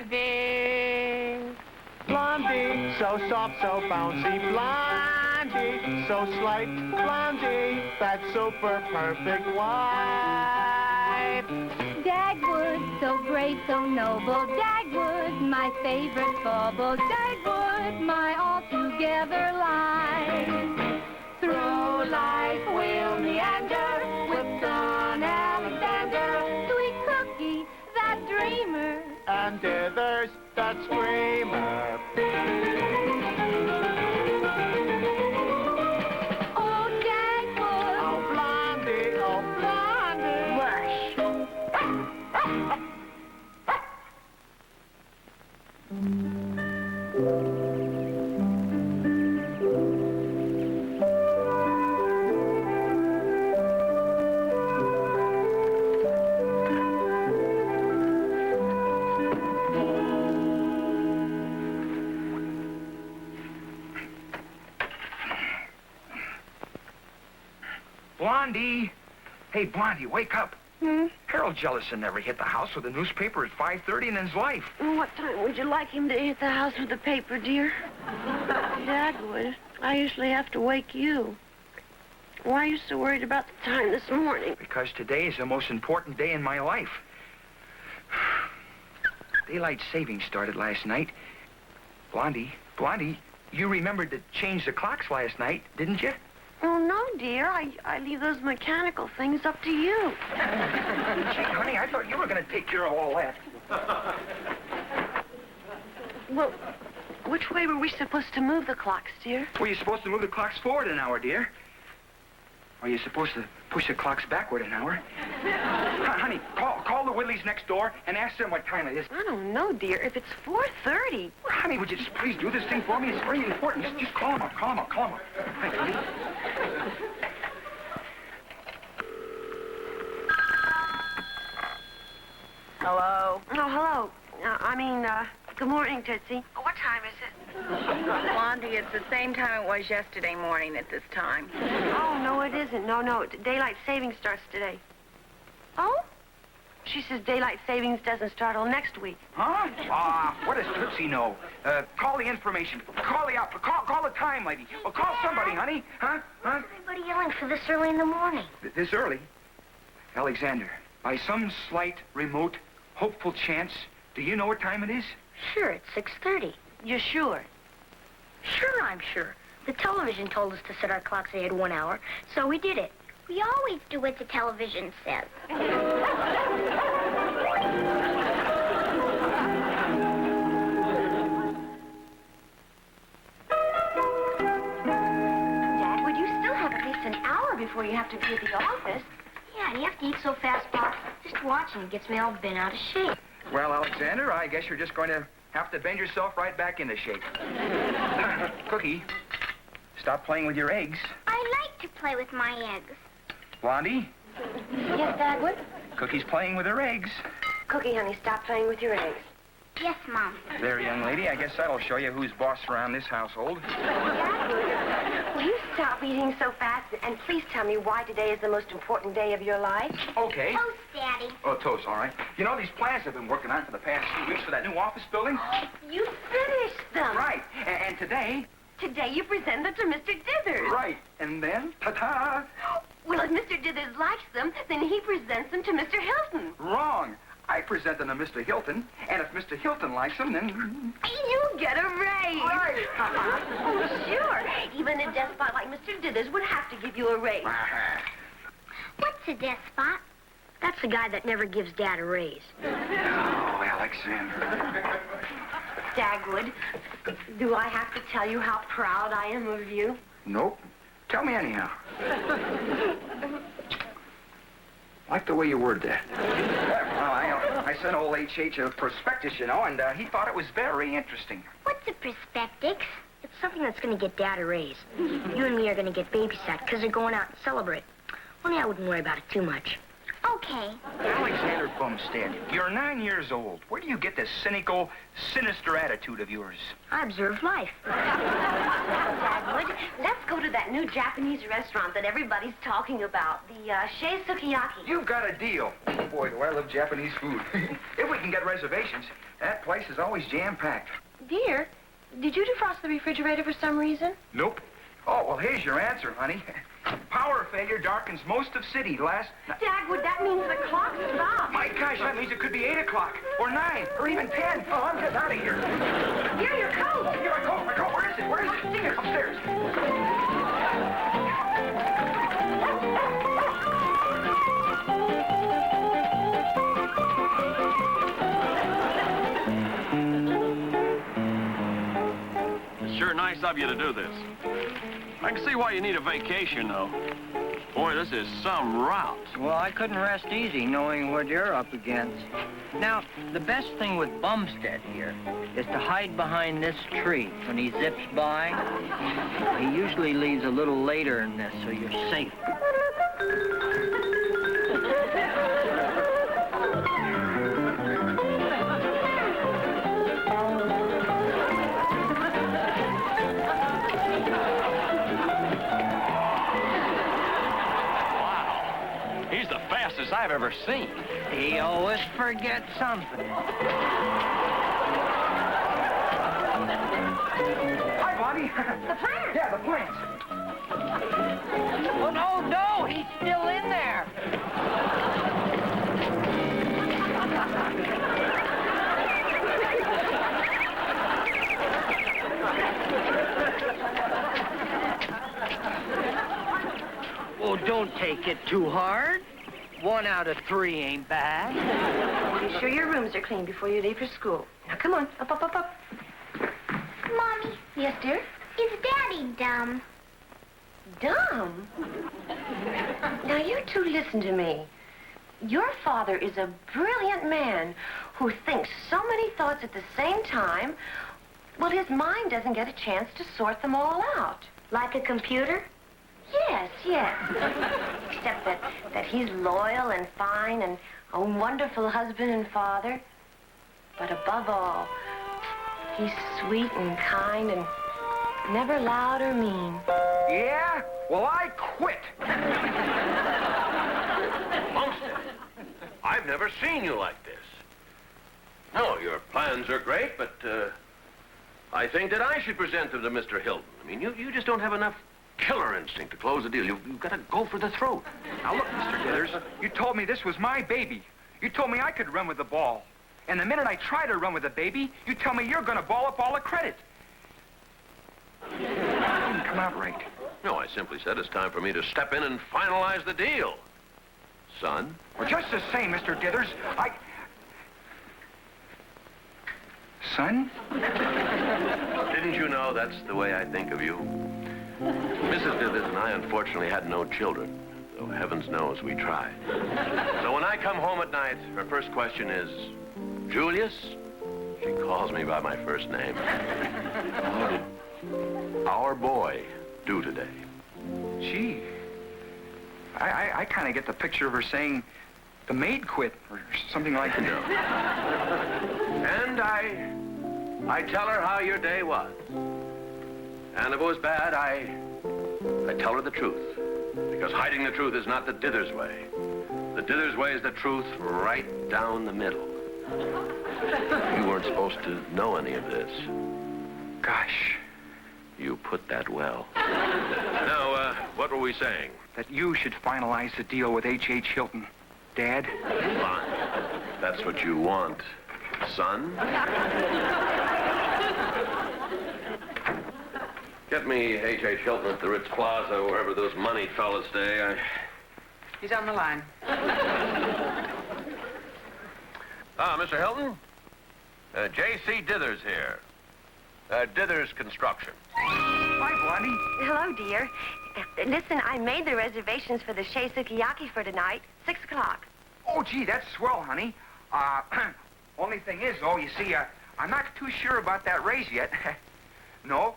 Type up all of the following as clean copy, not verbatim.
Blondie. Blondie, so soft, so bouncy. Blondie, so slight. Blondie, that super perfect wife. Dagwood, so great, so noble. Dagwood, my favorite bauble. Dagwood, my altogether life. Through life we'll meander with Don Alexander. Sweet Cookie, that dreamer. And Dithers, that screamer. Oh, Dagwood. Oh, Blondie, oh, Blondie. Blondie! Hey, Blondie, wake up. Harold Jellison never hit the house with a newspaper at 5:30 in his life. What time would you like him to hit the house with the paper, dear? Dagwood, I usually have to wake you. Why are you so worried about the time this morning? Because today is the most important day in my life. Daylight savings started last night. Blondie, you remembered to change the clocks last night, didn't you? Oh, no, dear. I leave those mechanical things up to you. Gee, honey, I thought you were going to take care of all that. Well, which way were we supposed to move the clocks, dear? Well, you're supposed to move the clocks forward an hour, dear. Or you're supposed to push the clocks backward an hour. Honey, call the Whitleys next door and ask them what time it is. I don't know, dear. If it's 4:30. Well, honey, would you just please do this thing for me? It's very important. Just call them up. Thank you. Hello? Oh, hello. Good morning, Tootsie. What time is it? Blondie, it's the same time it was yesterday morning at this time. Oh, no, it isn't. No. Daylight savings starts today. Oh? She says daylight savings doesn't start till next week. Huh? What does Tootsie know? Call the information. Call the opera. Call the time lady. Well, call somebody, honey. Huh? Everybody yelling for this early in the morning. This early? Alexander, by some slight, remote, hopeful chance, do you know what time it is? Sure, it's 6:30. You sure? Sure, I'm sure. The television told us to set our clocks ahead 1 hour, so we did it. We always do what the television says. Dad, would you still have at least an hour before you have to be at the office? Yeah, and you have to eat so fast, Pop. Just watching gets me all bent out of shape. Well, Alexander, I guess you're just going to have to bend yourself right back into shape. Cookie, stop playing with your eggs. I like to play with my eggs. Blondie, Yes, Dagwood? Cookie's playing with her eggs. Cookie, honey, stop playing with your eggs. Yes, Mom. There, young lady, I guess that'll show you who's boss around this household. Dagwood, will you stop eating so fast and please tell me why today is the most important day of your life? Okay. Toast, Daddy. Oh, toast, all right. You know, these plans I've been working on for the past 2 weeks for that new office building? You finished them. Right. And today... Today you present them to Mr. Dithers. Right. And then, ta-ta! Well, if Mr. Dithers likes them, then he presents them to Mr. Hilton. Wrong. I present them to Mr. Hilton, and if Mr. Hilton likes them, then... You get a raise. Right. Oh, sure. Even a despot like Mr. Dithers would have to give you a raise. What's a despot? That's the guy that never gives Dad a raise. Oh, Alexander. Dagwood, do I have to tell you how proud I am of you? Nope. Tell me anyhow. Like the way you worded that. Well, I sent old H.H. a prospectus, you know, and he thought it was very interesting. What's a prospectus? It's something that's going to get Dad a raise. You and me are going to get babysat because they're going out and celebrate. Only I wouldn't worry about it too much. Okay. Alexander Bumstead, you're 9 years old. Where do you get this cynical, sinister attitude of yours? I observe life. Dagwood, let's go to that new Japanese restaurant that everybody's talking about, the Shei Sukiyaki. You've got a deal. Boy, do I love Japanese food. can get reservations. That place is always jam-packed. Dear, did you defrost the refrigerator for some reason? Nope. Oh, well, here's your answer, honey. Power failure darkens most of city last... Dagwood, that means the clock stopped. My gosh, that means it could be 8 o'clock, or 9, or even 10. Oh, I'm getting out of here. Dear, your coat. Here, my coat. Where is it? Where is it? Here, upstairs. It's sure nice of you to do this. I can see why you need a vacation, though. Boy, this is some route. Well, I couldn't rest easy knowing what you're up against. Now, the best thing with Bumstead here is to hide behind this tree when he zips by. He usually leaves a little later than this, so you're safe. Fastest I've ever seen. He always forgets something. Hi, Blondie. The plants. Yeah, the plants. Oh, no, he's still in there. Oh, don't take it too hard. 1 out of 3 ain't bad. Be sure your rooms are clean before you leave for school. Now, come on. Up. Mommy, Yes, dear? is Daddy dumb? Dumb? Now, you two listen to me. Your father is a brilliant man who thinks so many thoughts at the same time, well, his mind doesn't get a chance to sort them all out. Like a computer? Yes. Except that he's loyal and fine and a wonderful husband and father. But above all, he's sweet and kind and never loud or mean. Yeah? Well, I quit. Bumstead, I've never seen you like this. No, your plans are great, but I think that I should present them to Mr. Hilton. I mean, you just don't have enough killer instinct to close the deal. You've got to go for the throat. Now, look, Mr. Dithers, you told me this was my baby. You told me I could run with the ball. And the minute I try to run with the baby, you tell me you're going to ball up all the credit. It didn't come out right. No, I simply said it's time for me to step in and finalize the deal. Son? Well, just the same, Mr. Dithers, Son? Didn't you know that's the way I think of you? Mrs. Dithers and I unfortunately had no children, though heavens knows we tried. So when I come home at night, her first question is, Julius? She calls me by my first name. Our boy due today. Gee, I kind of get the picture of her saying, the maid quit, or something like that. No. And I tell her how your day was. And if it was bad, I tell her the truth. Because hiding the truth is not the Dithers way. The Dithers way is the truth right down the middle. You weren't supposed to know any of this. Gosh. You put that well. Now, what were we saying? That you should finalize the deal with H.H. Hilton, Dad. Fine. That's what you want, son. Get me H.H. Hilton at the Ritz Plaza, wherever those moneyed fellas stay. He's on the line. Mr. Hilton? J.C. Dithers here. Dithers Construction. Hi, Blondie. Hello, dear. Listen, I made the reservations for the Shea Sukiyaki for tonight, 6 o'clock. Oh, gee, that's swell, honey. Only thing is, though, you see, I'm not too sure about that raise yet. No.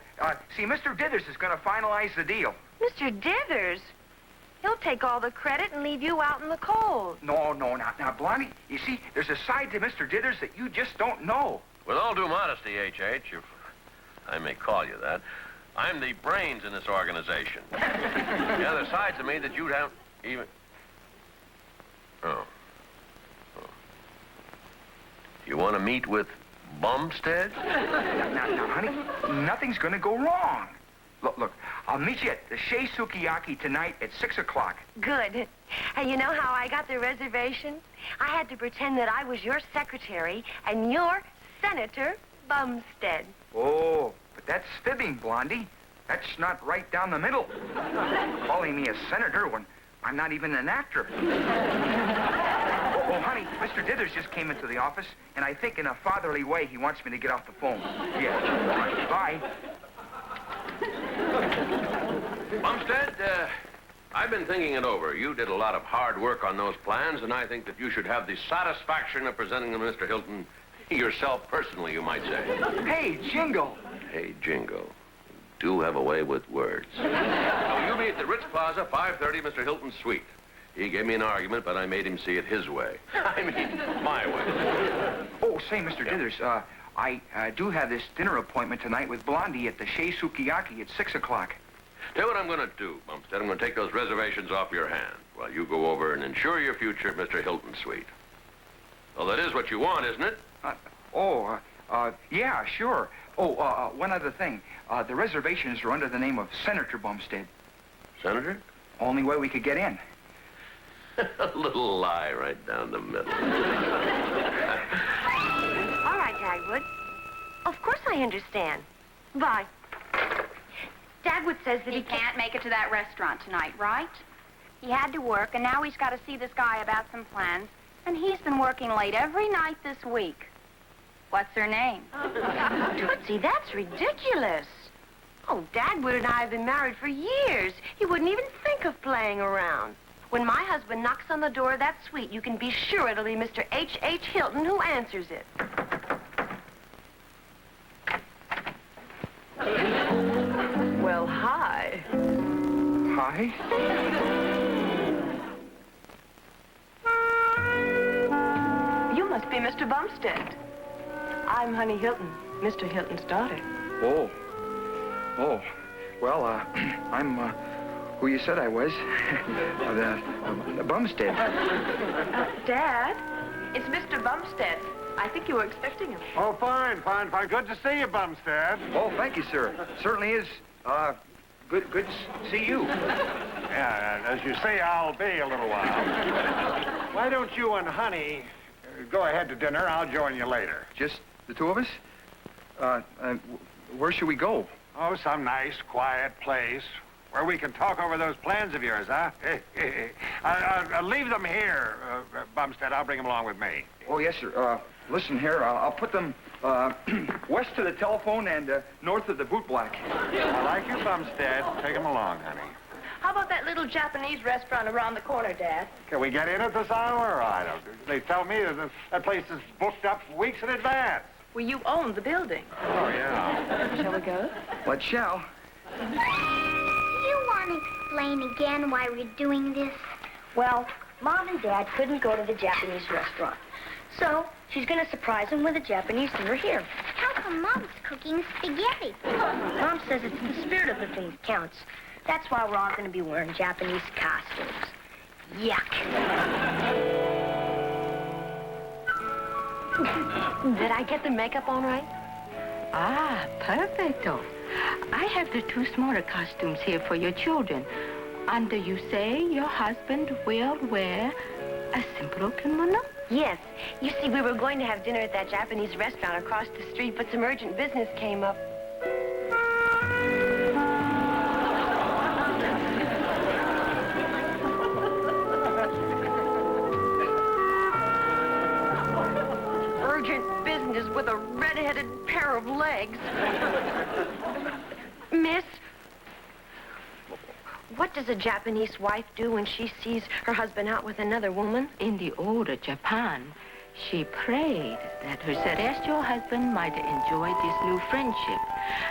See, Mr. Dithers is going to finalize the deal. Mr. Dithers? He'll take all the credit and leave you out in the cold. No, now, Blondie, you see, there's a side to Mr. Dithers that you just don't know. With all due modesty, H.H., if I may call you that, I'm the brains in this organization. The other sides of me that you don't even... Oh. You want to meet with Bumstead? Now, honey, nothing's gonna go wrong. Look, I'll meet you at the Shea Sukiyaki tonight at 6 o'clock. Good. And you know how I got the reservation? I had to pretend that I was your secretary and you're Senator Bumstead. Oh, but that's fibbing, Blondie. That's not right down the middle. Calling me a senator when I'm not even an actor. Oh, honey, Mr. Dithers just came into the office, and I think in a fatherly way he wants me to get off the phone. Yeah. Bye. Bumstead, I've been thinking it over. You did a lot of hard work on those plans, and I think that you should have the satisfaction of presenting them to Mr. Hilton yourself personally, you might say. Hey, Jingle. Hey, Jingo. You do have a way with words. So you meet at the Ritz Plaza, 5:30, Mr. Hilton's suite. He gave me an argument, but I made him see it his way. I mean, my way. Oh, say, Mr. Dithers, I do have this dinner appointment tonight with Blondie at the Shea Sukiyaki at 6 o'clock. Tell you what I'm going to do, Bumstead. I'm going to take those reservations off your hands while you go over and ensure your future at Mr. Hilton's suite. Well, that is what you want, isn't it? Yeah, sure. Oh, one other thing. The reservations are under the name of Senator Bumstead. Senator? Only way we could get in. A little lie right down the middle. All right, Dagwood. Of course I understand. Bye. Dagwood says that He can't make it to that restaurant tonight, right? He had to work, and now he's got to see this guy about some plans. And he's been working late every night this week. What's her name? Tootsie, that's ridiculous. Oh, Dagwood and I have been married for years. He wouldn't even think of playing around. When my husband knocks on the door of that suite, you can be sure it'll be Mr. H.H. Hilton who answers it. Well, hi. Hi? You must be Mr. Bumstead. I'm Honey Hilton, Mr. Hilton's daughter. Oh. Well, I'm, who you said I was. Bumstead. Dad, it's Mr. Bumstead. I think you were expecting him. Oh, fine. Good to see you, Bumstead. Oh, thank you, sir. Certainly is. Good to see you. Yeah, as you say, I'll be a little while. Why don't you and Honey go ahead to dinner? I'll join you later. Just the two of us? Where should we go? Oh, some nice, quiet place where we can talk over those plans of yours, huh? I'll leave them here, Bumstead. I'll bring them along with me. Oh, yes, sir. Listen here, I'll put them west of the telephone and north of the bootblack. I like you, Bumstead. Take them along, honey. How about that little Japanese restaurant around the corner, Dad? Can we get in at this hour? I don't. They tell me that place is booked up weeks in advance. Well, you own the building. Oh, yeah. Shall we go? Let's shall. Do you want to explain again why we're doing this? Well, Mom and Dad couldn't go to the Japanese restaurant. So, she's going to surprise them with a Japanese dinner here. How come Mom's cooking spaghetti? Mom says it's the spirit of the thing that counts. That's why we're all going to be wearing Japanese costumes. Yuck. Did I get the makeup on right? Ah, perfecto. I have the two smaller costumes here for your children. And you say your husband will wear a simple kimono? Yes. You see, we were going to have dinner at that Japanese restaurant across the street, but some urgent business came up. Urgent business with a red-headed pair of legs. Miss, what does a Japanese wife do when she sees her husband out with another woman? In the older Japan, she prayed that her celestial husband might enjoy this new friendship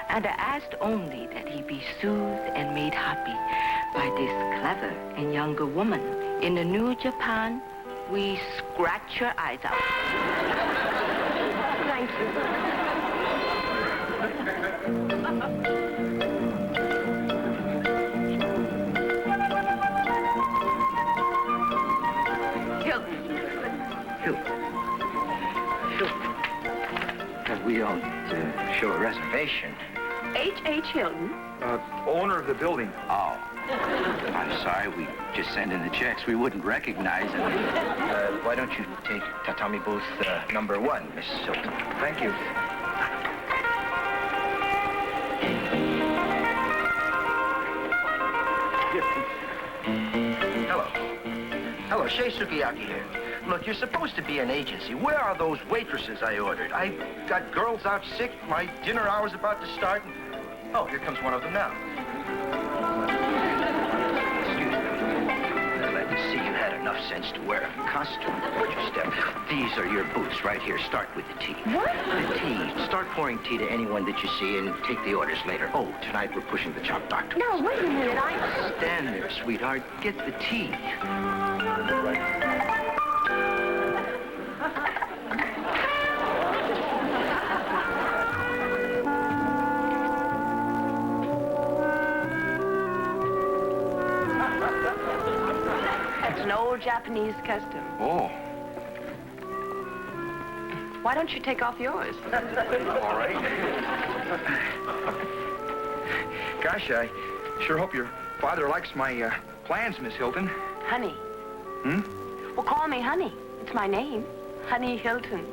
and asked only that he be soothed and made happy by this clever and younger woman. In the new Japan, we scratch your eyes out. Thank you. Hilton. we don't show a reservation. H.H. Hilton. Owner of the building. Oh. I'm sorry, we just sent in the checks. We wouldn't recognize them. Why don't you take tatami booth number 1, Mrs. Hilton? Thank you. Hello. Hello, Shea Sukiyaki here. Look, you're supposed to be an agency. Where are those waitresses I ordered? I got girls out sick. My dinner hour's about to start. Oh, here comes one of them now. Excuse me. I'm glad to see you had enough sense to wear a costume. Would you step? These are your booths right here. Start with the tea. What? The tea. Start pouring tea to anyone that you see and take the orders later. Oh, tonight we're pushing the chop doctor. No, wait a minute. Stand there, sweetheart. Get the tea. That's an old Japanese custom. Oh. Why don't you take off yours? All right. Gosh, I sure hope your father likes my plans, Miss Hilton. Honey. Hmm? Well, call me Honey. It's my name. Honey Hilton.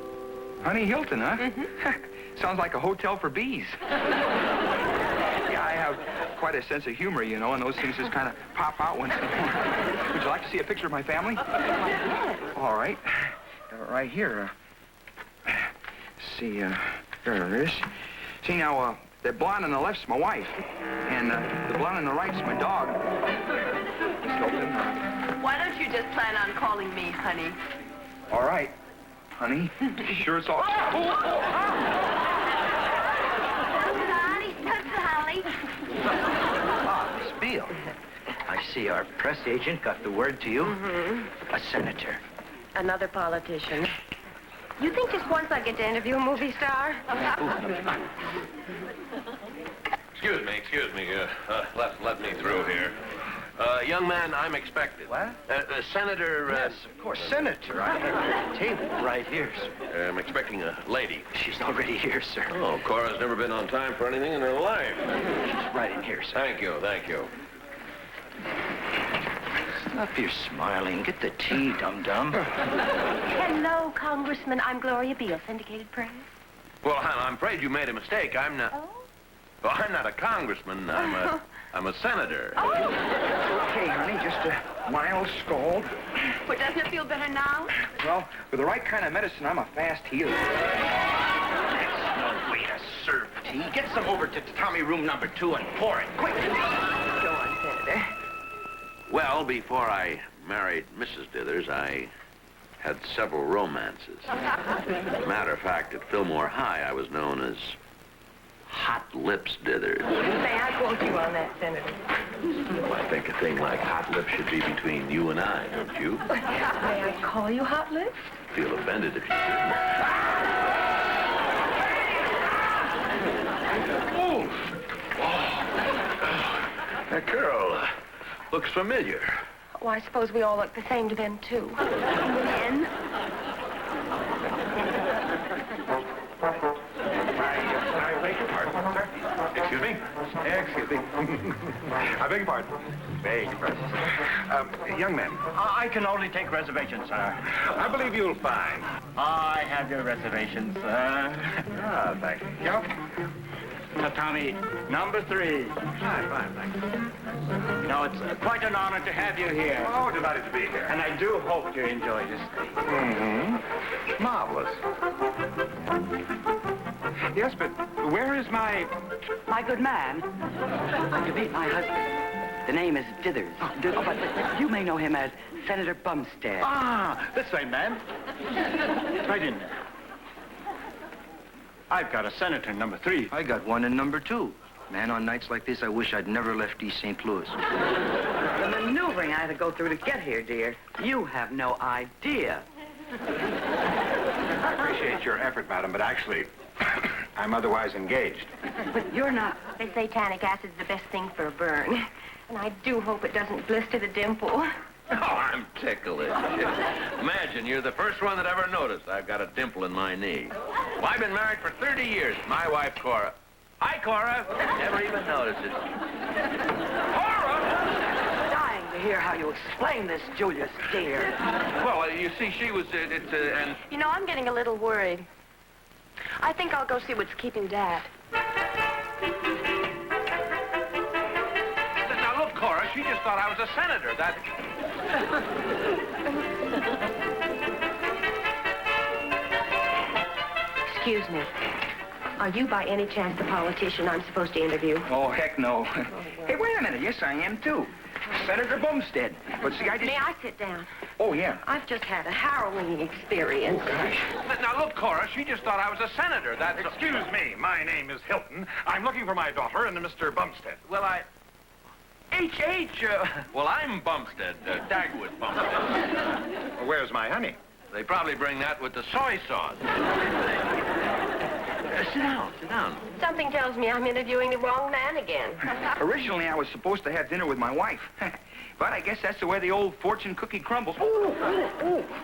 Honey Hilton, huh? Mm-hmm. Sounds like a hotel for bees. Yeah, I have quite a sense of humor, you know, and those things just kind of pop out once in a while. Would you like to see a picture of my family? Yes. All right. Right here. See, here it is. See, now, the blonde on the left's my wife, and the blonde on the right's my dog. Miss Hilton. Why don't you just plan on calling me Honey? All right, honey. Sure it's all... Ah, Miss Beale. I see our press agent got the word to you. Mm-hmm. A senator. Another politician. You think just once I get to interview a movie star? Excuse me. Let me through here. Young man, I'm expected. What? Senator... Yes, of course, senator. I have a table right here, sir. I'm expecting a lady. She's already here, sir. Oh, Cora's never been on time for anything in her life. She's right in here, sir. Thank you. Stop your smiling. Get the tea, dum-dum. Hello, Congressman. I'm Gloria Beale, syndicated press. Well, I'm afraid you made a mistake. I'm not... Oh? Well, I'm not a congressman. I'm a senator. Oh! Okay, honey, just a mild scald. But doesn't it feel better now? Well, with the right kind of medicine, I'm a fast healer. That's no way to serve tea. Get some over to Tommy room number 2 and pour it. Quick. Go on, Senator. Well, before I married Mrs. Dithers, I had several romances. As a matter of fact, at Fillmore High, I was known as Hot Lips Dithers. Say, I quote you on that, Senator. Well, I think a thing like Hot Lips should be between you and I, don't you? May I call you Hot Lips? Feel offended if you didn't. That girl looks familiar. Oh, I suppose we all look the same to them, too. Men? I beg your pardon, sir. Excuse me? Excuse me. I beg your pardon. Beg your pardon. Young man, I can only take reservations, sir. I believe you'll find. I have your reservations, sir. Thank you. Tatami number 3. Fine, thank you. No, it's quite an honor to have you here. Oh, delighted to be here. And I do hope you enjoy this stay. Mm-hmm. Marvelous. Yes, but where is my... My good man. To meet my husband. The name is Dithers. But you may know him as Senator Bumstead. Ah, the same man. Right in there. I've got a senator number 3. I got one in number 2. Man, on nights like this, I wish I'd never left East St. Louis. The maneuvering I had to go through to get here, dear. You have no idea. I appreciate your effort, madam, but actually, I'm otherwise engaged. But you're not. They say tannic acid's the best thing for a burn. And I do hope it doesn't blister the dimple. Oh, I'm ticklish. Imagine you're the first one that ever noticed I've got a dimple in my knee. Well, I've been married for 30 years. My wife, Cora. Hi, Cora. Never even noticed it. Dying to hear how you explain this, Julius, dear. Well, you see, she was, and... You know, I'm getting a little worried. I think I'll go see what's keeping Dad. Now, look, Cora, she just thought I was a senator. That... Excuse me. Are you by any chance the politician I'm supposed to interview? Oh, heck no. Hey, wait a minute. Yes, I am, too. Senator Bumstead. But see, I just... May I sit down? Oh, yeah. I've just had a harrowing experience. Oh, gosh. Now, look, Cora, she just thought I was a senator. That's... Excuse me, my name is Hilton. I'm looking for my daughter and Mr. Bumstead. Well, H.H., well, I'm Bumstead, Dagwood Bumstead. Well, where's my honey? They probably bring that with the soy sauce. Sit down, sit down. Something tells me I'm interviewing the wrong man again. Originally, I was supposed to have dinner with my wife. But I guess that's the way the old fortune cookie crumbles. Ooh,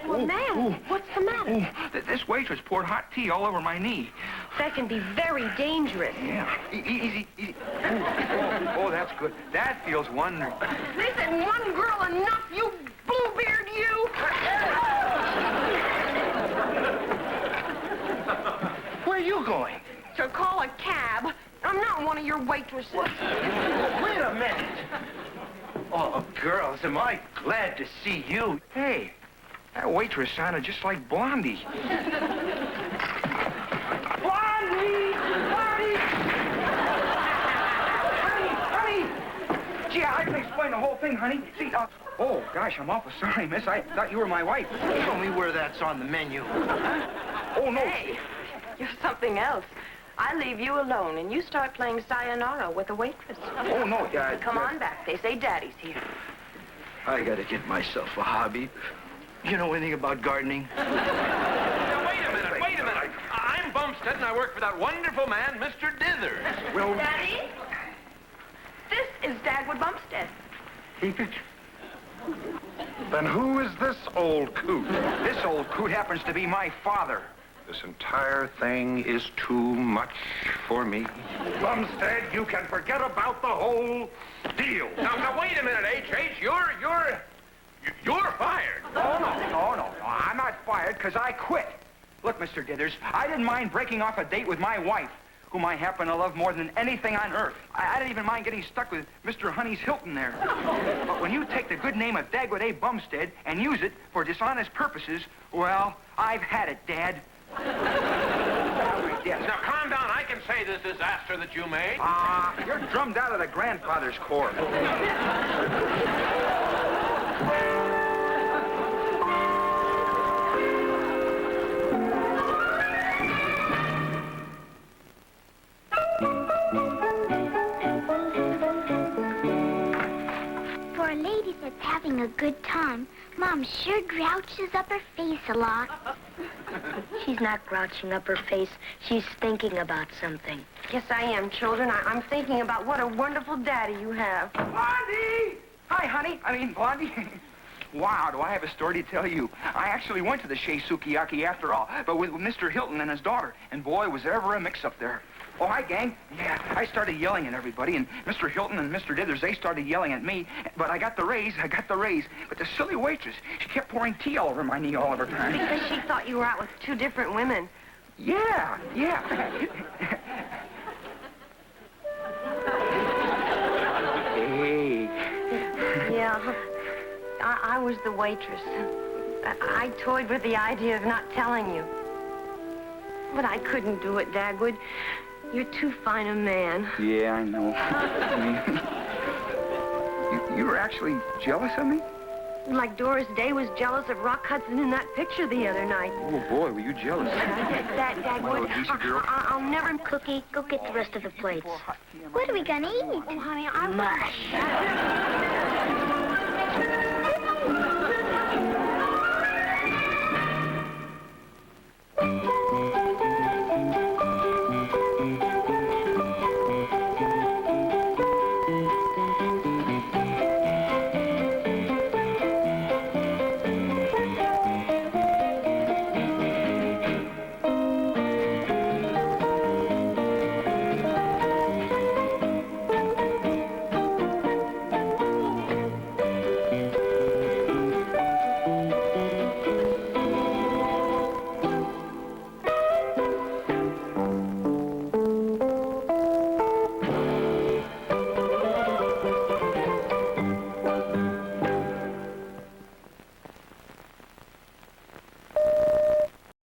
Well, man, what's the matter? This waitress poured hot tea all over my knee. That can be very dangerous. Yeah. Easy. Oh, that's good. That feels wonderful. They said one girl enough, you bluebeard, you! Where are you going? So call a cab. I'm not one of your waitresses. Wait a minute. Oh, girls, am I glad to see you. Hey, that waitress sounded just like Blondie. Blondie! Honey! Gee, I can explain the whole thing, honey. See, oh, gosh, I'm awful sorry, miss. I thought you were my wife. Show me where that's on the menu. Oh, no. Hey, you're something else. I leave you alone, and you start playing Sayonara with a waitress. Oh, no, Come on back. They say Daddy's here. I gotta get myself a hobby. You know anything about gardening? Now, wait a minute. I'm Bumstead, and I work for that wonderful man, Mr. Dithers. Well, Daddy? This is Dagwood Bumstead. Then who is this old coot? This old coot happens to be my father. This entire thing is too much for me. Bumstead, you can forget about the whole deal. Now, wait a minute, H.H. You're fired. Oh, no. I'm not fired because I quit. Look, Mr. Dithers, I didn't mind breaking off a date with my wife, whom I happen to love more than anything on earth. I didn't even mind getting stuck with Mr. Honey's Hilton there. But when you take the good name of Dagwood A. Bumstead and use it for dishonest purposes, well, I've had it, Dad. Yes. Now, calm down. I can say this disaster that you made. You're drummed out of the grandfather's corps. For a lady that's having a good time, Mom sure grouches up her face a lot. She's not grouching up her face. She's thinking about something. Yes, I am, children. I'm thinking about what a wonderful daddy you have. Blondie! Hi, honey. Blondie. Wow, do I have a story to tell you. I actually went to the Shea Sukiyaki after all, but with Mr. Hilton and his daughter. And boy, was there ever a mix-up there. Oh, hi, gang. Yeah, I started yelling at everybody, and Mr. Hilton and Mr. Dithers, they started yelling at me. But I got the raise. But the silly waitress, she kept pouring tea all over my knee all of her time. Because she thought you were out with two different women. Yeah. Hey. Yeah. I was the waitress. I toyed with the idea of not telling you. But I couldn't do it, Dagwood. You're too fine a man. Yeah, I know. You were actually jealous of me? Like Doris Day was jealous of Rock Hudson in that picture the other night. Oh, boy, were you jealous. Dagwood, I'll never... Cookie, go get the rest of the plates. What are we gonna eat? Oh, honey, I'm... Mush.